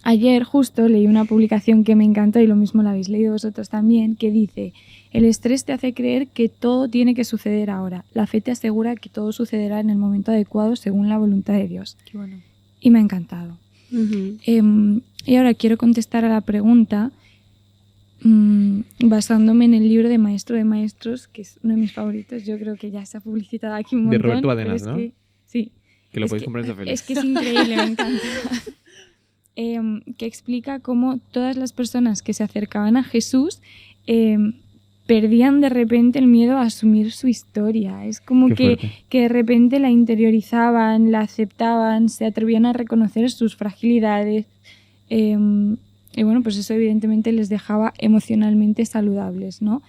Ayer justo leí una publicación que me encantó, y lo mismo la habéis leído vosotros también, que dice: el estrés te hace creer que todo tiene que suceder ahora. La fe te asegura que todo sucederá en el momento adecuado según la voluntad de Dios. Qué bueno. Y me ha encantado. Y ahora quiero contestar a la pregunta basándome en el libro de Maestro de Maestros, que es uno de mis favoritos. Yo creo que ya se ha publicitado aquí un montón. De Roberto Badenas, ¿no? Sí. Que lo podéis comprar en Zafeliz. Es que es increíble, me encanta. Que explica cómo todas las personas que se acercaban a Jesús perdían de repente el miedo a asumir su historia. Es como que de repente la interiorizaban, la aceptaban, se atrevían a reconocer sus fragilidades. Y bueno, pues eso evidentemente les dejaba emocionalmente saludables, ¿no?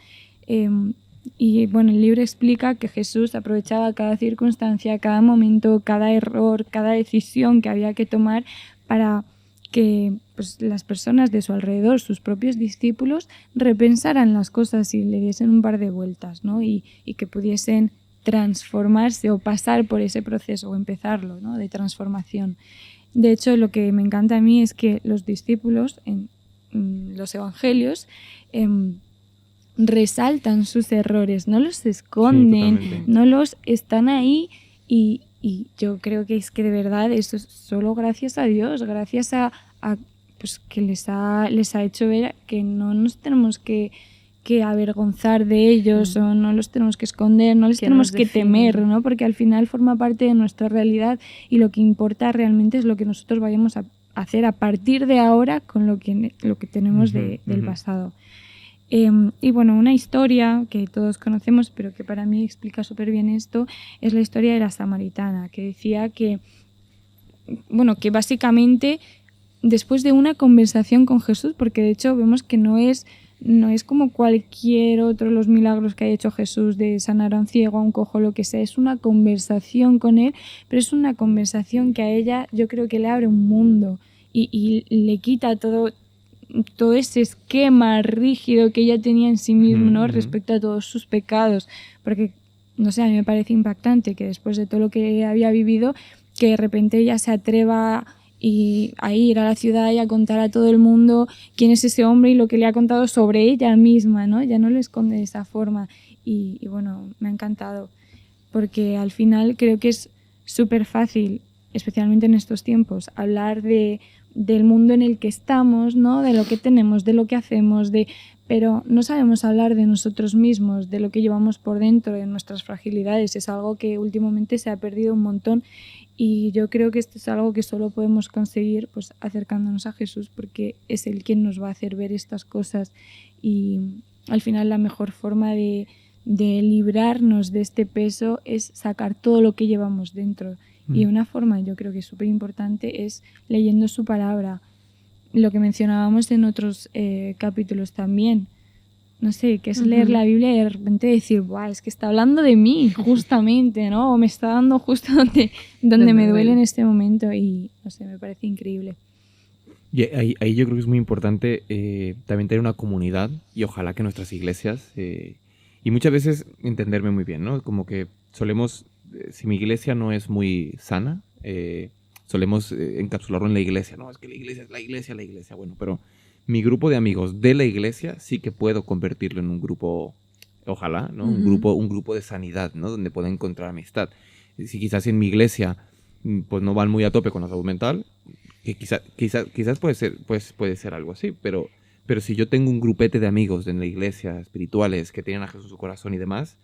Y bueno, el libro explica que Jesús aprovechaba cada circunstancia, cada momento, cada error, cada decisión que había que tomar para que pues, las personas de su alrededor, sus propios discípulos, repensaran las cosas y le diesen un par de vueltas, ¿no? Y que pudiesen transformarse o pasar por ese proceso o empezarlo, ¿no? De transformación. De hecho, lo que me encanta a mí es que los discípulos en los evangelios resaltan sus errores, no los esconden, no los están ahí y yo creo que es que de verdad eso es solo gracias a Dios, gracias a pues que les ha hecho ver que no nos tenemos que avergonzar de ellos o no los tenemos que esconder, no les tenemos que temer, ¿no? Porque al final forma parte de nuestra realidad y lo que importa realmente es lo que nosotros vayamos a hacer a partir de ahora con lo que tenemos del pasado. Y bueno, una historia que todos conocemos, pero que para mí explica súper bien esto, es la historia de la samaritana, que decía que básicamente después de una conversación con Jesús, porque de hecho vemos que no es como cualquier otro de los milagros que ha hecho Jesús de sanar a un ciego, a un cojo, lo que sea, es una conversación con él, pero es una conversación que a ella yo creo que le abre un mundo y le quita todo ese esquema rígido que ella tenía en sí mismo, ¿no? Respecto a todos sus pecados, porque, no sé, a mí me parece impactante que después de todo lo que había vivido, que de repente ella se atreva a ir a la ciudad y a contar a todo el mundo quién es ese hombre y lo que le ha contado sobre ella misma, ¿no? Ya no lo esconde de esa forma y bueno, me ha encantado, porque al final creo que es súper fácil, especialmente en estos tiempos, hablar del mundo en el que estamos, ¿no? De lo que tenemos, de lo que hacemos, pero no sabemos hablar de nosotros mismos, de lo que llevamos por dentro, de nuestras fragilidades. Es algo que últimamente se ha perdido un montón y yo creo que esto es algo que solo podemos conseguir pues acercándonos a Jesús, porque es Él quien nos va a hacer ver estas cosas y al final la mejor forma de librarnos de este peso es sacar todo lo que llevamos dentro. Y una forma, yo creo que es súper importante, es leyendo su palabra. Lo que mencionábamos en otros capítulos también. No sé, que es leer la Biblia y de repente decir, ¡buah! Es que está hablando de mí, justamente, ¿no? O me está dando justo donde me duele en este momento y, no sé, me parece increíble. Y ahí yo creo que es muy importante también tener una comunidad y ojalá que nuestras iglesias, y muchas veces entenderme muy bien, ¿no? Como que solemos... Si mi iglesia no es muy sana, solemos encapsularlo en la iglesia. No, es que la iglesia es la iglesia. Bueno, pero mi grupo de amigos de la iglesia sí que puedo convertirlo en un grupo, ojalá, ¿no? Un grupo de sanidad, ¿no? Donde pueda encontrar amistad. Si quizás en mi iglesia pues no van muy a tope con la salud mental, que quizás puede ser algo así, pero si yo tengo un grupete de amigos en la iglesia espirituales que tienen a Jesús en su corazón y demás,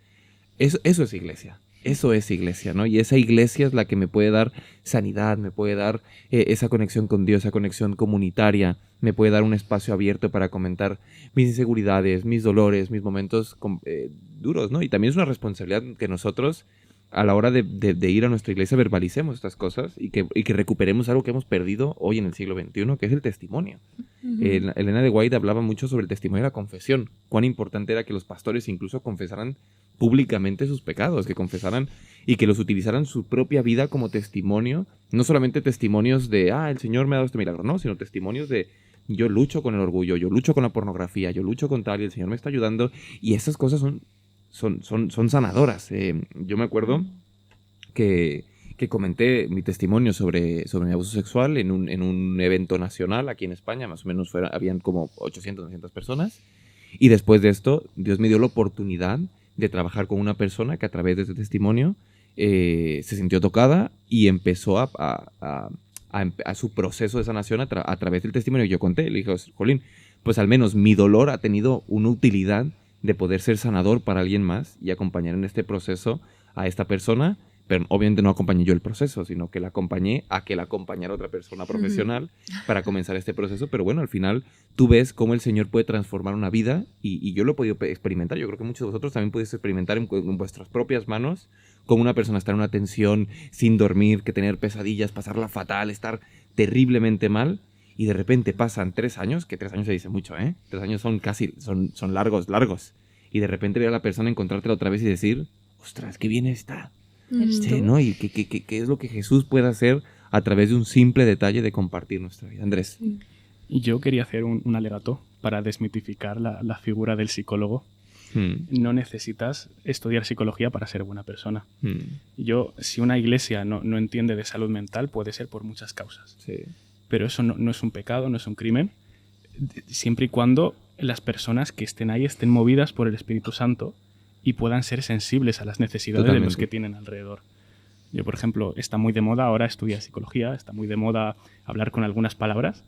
eso es iglesia. Eso es iglesia, ¿no? Y esa iglesia es la que me puede dar sanidad, me puede dar esa conexión con Dios, esa conexión comunitaria, me puede dar un espacio abierto para comentar mis inseguridades, mis dolores, mis momentos duros, ¿no? Y también es una responsabilidad que nosotros, a la hora de ir a nuestra iglesia, verbalicemos estas cosas y que recuperemos algo que hemos perdido hoy en el siglo XXI, que es el testimonio. Elena de White hablaba mucho sobre el testimonio de la confesión, cuán importante era que los pastores incluso confesaran públicamente sus pecados, que confesaran y que los utilizaran su propia vida como testimonio, no solamente testimonios de, el Señor me ha dado este milagro, no, sino testimonios de, yo lucho con el orgullo, yo lucho con la pornografía, yo lucho con tal y el Señor me está ayudando, y esas cosas son sanadoras. Yo me acuerdo que comenté mi testimonio sobre mi abuso sexual en un evento nacional aquí en España, más o menos habían como 800, 900 personas, y después de esto Dios me dio la oportunidad de trabajar con una persona que a través de este testimonio se sintió tocada y empezó a su proceso de sanación a través del testimonio que yo conté. Le dije, Jolín, pues al menos mi dolor ha tenido una utilidad de poder ser sanador para alguien más y acompañar en este proceso a esta persona, pero obviamente no acompañé yo el proceso, sino que la acompañé a que la acompañara otra persona profesional para comenzar este proceso. Pero bueno, al final tú ves cómo el Señor puede transformar una vida y yo lo he podido experimentar. Yo creo que muchos de vosotros también podéis experimentar en vuestras propias manos cómo una persona está en una tensión, sin dormir, que tener pesadillas, pasarla fatal, estar terriblemente mal, y de repente pasan 3 años, que 3 años se dice mucho, 3 años son largos, y de repente ver a la persona, encontrártela otra vez y decir, ostras, qué bien está. Sí, ¿no? Y qué es lo que Jesús puede hacer a través de un simple detalle de compartir nuestra vida. Andrés. Y yo quería hacer un alegato para desmitificar la figura del psicólogo. No necesitas estudiar psicología para ser buena persona. Si una iglesia no entiende de salud mental, puede ser por muchas causas. Sí. Pero eso no es un pecado, no es un crimen, siempre y cuando las personas que estén ahí estén movidas por el Espíritu Santo y puedan ser sensibles a las necesidades de los que tienen alrededor. Yo, por ejemplo, está muy de moda ahora estudiar psicología, está muy de moda hablar con algunas palabras,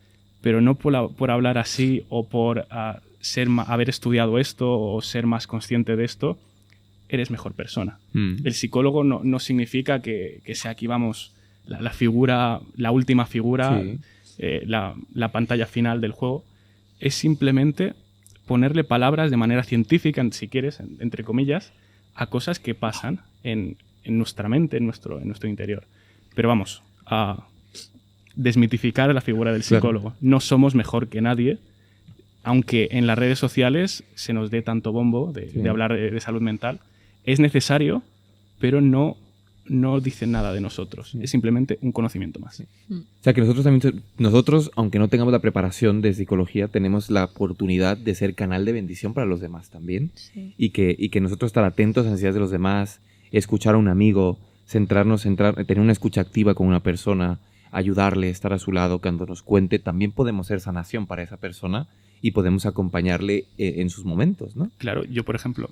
pero no por hablar así o por haber estudiado esto o ser más consciente de esto, eres mejor persona. El psicólogo no significa que sea aquí, vamos, la figura, la última figura, la pantalla final del juego. Es simplemente ponerle palabras de manera científica, si quieres, entre comillas, a cosas que pasan en nuestra mente, en nuestro interior. Pero vamos, a desmitificar la figura del psicólogo. Claro. No somos mejor que nadie, aunque en las redes sociales se nos dé tanto bombo de hablar de salud mental. Es necesario, pero no dicen nada de nosotros. Es simplemente un conocimiento más. O sea, que nosotros, aunque no tengamos la preparación de psicología, tenemos la oportunidad de ser canal de bendición para los demás también. Sí. Y que nosotros estar atentos a las necesidades de los demás, escuchar a un amigo, tener una escucha activa con una persona, ayudarle, estar a su lado cuando nos cuente, también podemos ser sanación para esa persona y podemos acompañarle en sus momentos, ¿no? Claro, yo, por ejemplo,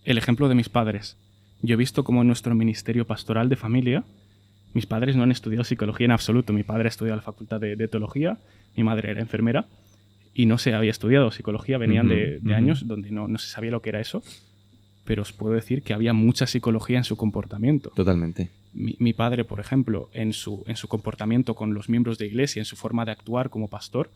el ejemplo de mis padres. Yo he visto cómo en nuestro ministerio pastoral de familia, mis padres no han estudiado psicología en absoluto. Mi padre ha estudiado la facultad de teología, mi madre era enfermera y no se había estudiado psicología. Venían de años donde no se sabía lo que era eso, pero os puedo decir que había mucha psicología en su comportamiento. Totalmente. Mi padre, por ejemplo, en su comportamiento con los miembros de iglesia, en su forma de actuar como pastor,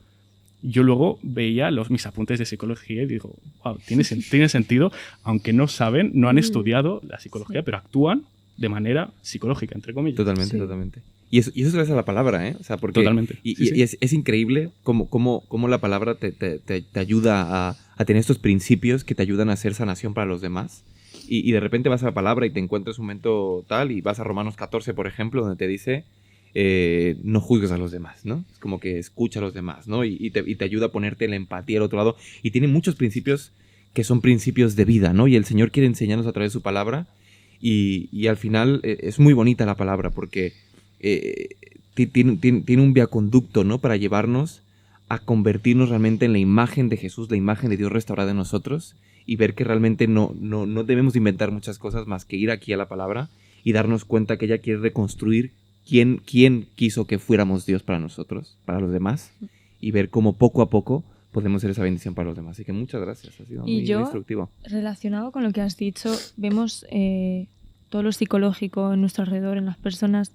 yo luego veía mis apuntes de psicología y digo, wow, tiene sentido, aunque no saben, no han estudiado la psicología, pero actúan de manera psicológica, entre comillas. Totalmente. Y eso es gracias a la palabra, ¿eh? O sea, porque totalmente. Y es increíble cómo la palabra te ayuda a tener estos principios que te ayudan a hacer sanación para los demás. Y de repente vas a la palabra y te encuentras un momento tal y vas a Romanos 14, por ejemplo, donde te dice no juzgues a los demás, ¿no? Es como que escucha a los demás, ¿no? Y te ayuda a ponerte la empatía al otro lado. Y tiene muchos principios que son principios de vida, ¿no? Y el Señor quiere enseñarnos a través de su palabra. Y al final es muy bonita la palabra porque tiene un viaconducto, ¿no? Para llevarnos a convertirnos realmente en la imagen de Jesús, la imagen de Dios restaurada en nosotros y ver que realmente no debemos inventar muchas cosas más que ir aquí a la palabra y darnos cuenta que ella quiere reconstruir quién quiso que fuéramos Dios para nosotros, para los demás, y ver cómo poco a poco podemos ser esa bendición para los demás. Así que muchas gracias, ha sido muy instructivo. Relacionado con lo que has dicho, vemos todo lo psicológico en nuestro alrededor, en las personas,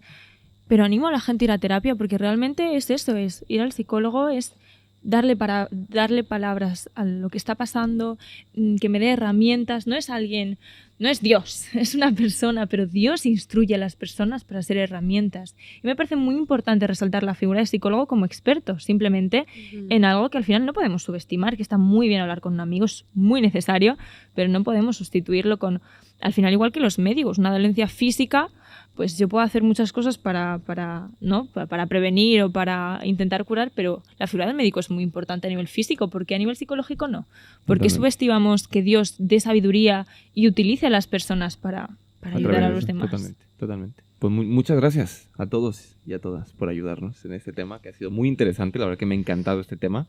pero animo a la gente a ir a terapia porque realmente es eso, es ir al psicólogo, es darle palabras a lo que está pasando, que me dé herramientas. No es Dios, es una persona, pero Dios instruye a las personas para ser herramientas. Y me parece muy importante resaltar la figura de psicólogo como experto, simplemente en algo que al final no podemos subestimar, que está muy bien hablar con un amigo, es muy necesario, pero no podemos sustituirlo con, al final, igual que los médicos, una dolencia física, pues yo puedo hacer muchas cosas para prevenir o para intentar curar, pero la figura del médico es muy importante a nivel físico, porque a nivel psicológico no. Porque subestimamos que Dios dé sabiduría y utilice a las personas para ayudar a los demás. Totalmente. Pues muchas gracias a todos y a todas por ayudarnos en este tema, que ha sido muy interesante. La verdad que me ha encantado este tema.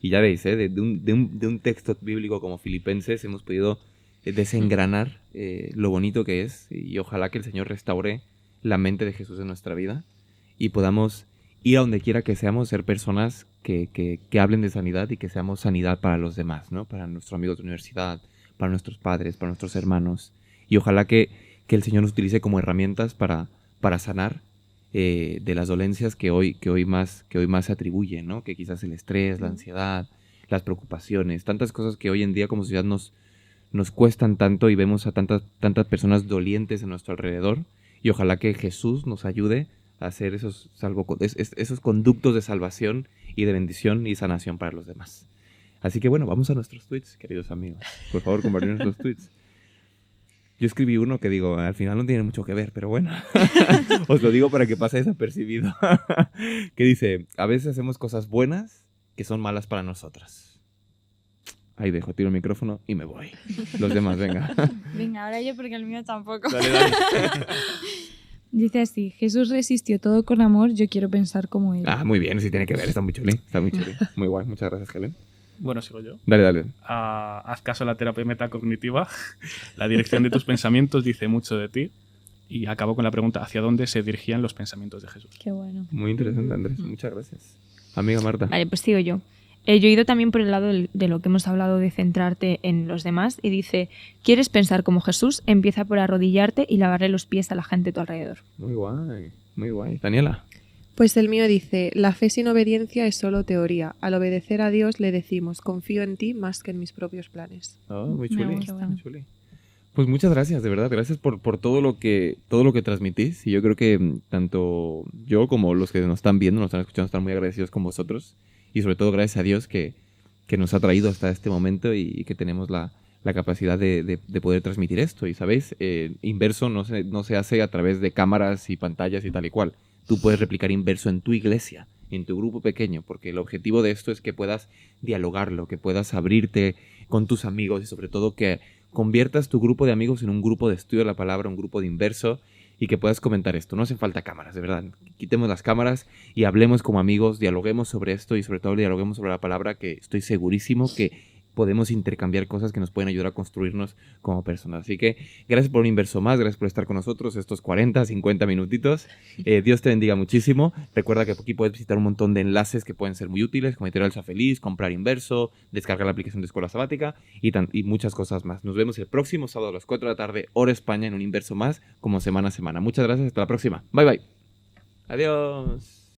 Y ya veis, de un texto bíblico como Filipenses hemos podido desengranar lo bonito que es, y ojalá que el Señor restaure la mente de Jesús en nuestra vida y podamos ir a donde quiera que seamos, ser personas que hablen de sanidad y que seamos sanidad para los demás, ¿no? Para nuestros amigos de universidad, para nuestros padres, para nuestros hermanos, y ojalá que el Señor nos utilice como herramientas para sanar de las dolencias que hoy más se atribuyen, ¿no? Que quizás el estrés, la ansiedad, las preocupaciones, tantas cosas que hoy en día como sociedad nos cuestan tanto y vemos a tantas personas dolientes en nuestro alrededor, y ojalá que Jesús nos ayude a hacer esos conductos de salvación y de bendición y sanación para los demás. Así que bueno, vamos a nuestros tweets, queridos amigos. Por favor, compartir nuestros tweets. Yo escribí uno que digo, al final no tiene mucho que ver, pero bueno, os lo digo para que pase desapercibido. Que dice, a veces hacemos cosas buenas que son malas para nosotras. Ahí dejo, tiro el micrófono y me voy. Los demás, venga. Venga, ahora yo porque el mío tampoco. Dale. Dice así, Jesús resistió todo con amor, yo quiero pensar como él. Ah, muy bien, sí tiene que ver, está muy chulín. Muy guay, muchas gracias, Helen. Bueno, sigo yo. Dale. Haz caso a la terapia metacognitiva. La dirección de tus pensamientos dice mucho de ti. Y acabo con la pregunta, ¿hacia dónde se dirigían los pensamientos de Jesús? Qué bueno. Muy interesante, Andrés, muchas gracias. Amiga Marta. Vale, pues sigo yo. Yo he ido también por el lado de lo que hemos hablado de centrarte en los demás y dice, ¿quieres pensar como Jesús? Empieza por arrodillarte y lavarle los pies a la gente a tu alrededor. Muy guay, muy guay. Daniela. Pues el mío dice, la fe sin obediencia es solo teoría. Al obedecer a Dios le decimos, confío en ti más que en mis propios planes. Oh, muy Me chuli, gusta. muy chuli. Pues muchas gracias, de verdad. Gracias por todo lo que transmitís. Y yo creo que tanto yo como los que nos están viendo, nos están escuchando, están muy agradecidos con vosotros. Y sobre todo gracias a Dios que nos ha traído hasta este momento y que tenemos la capacidad de poder transmitir esto. Y, ¿sabéis? Inverso no se hace a través de cámaras y pantallas y tal y cual. Tú puedes replicar Inverso en tu iglesia, en tu grupo pequeño, porque el objetivo de esto es que puedas dialogarlo, que puedas abrirte con tus amigos y sobre todo que conviertas tu grupo de amigos en un grupo de estudio de la palabra, un grupo de Inverso y que puedas comentar esto. No hacen falta cámaras, de verdad. Quitemos las cámaras y hablemos como amigos, dialoguemos sobre esto y sobre todo dialoguemos sobre la palabra, que estoy segurísimo que podemos intercambiar cosas que nos pueden ayudar a construirnos como personas. Así que gracias por un Inverso más, gracias por estar con nosotros estos 40, 50 minutitos. Dios te bendiga muchísimo. Recuerda que aquí puedes visitar un montón de enlaces que pueden ser muy útiles, como Editorial Sea Feliz, comprar Inverso, descargar la aplicación de Escuela Sabática y muchas cosas más. Nos vemos el próximo sábado a las 4 de la tarde, hora España, en un Inverso más, como semana a semana. Muchas gracias, hasta la próxima. Bye, bye. Adiós.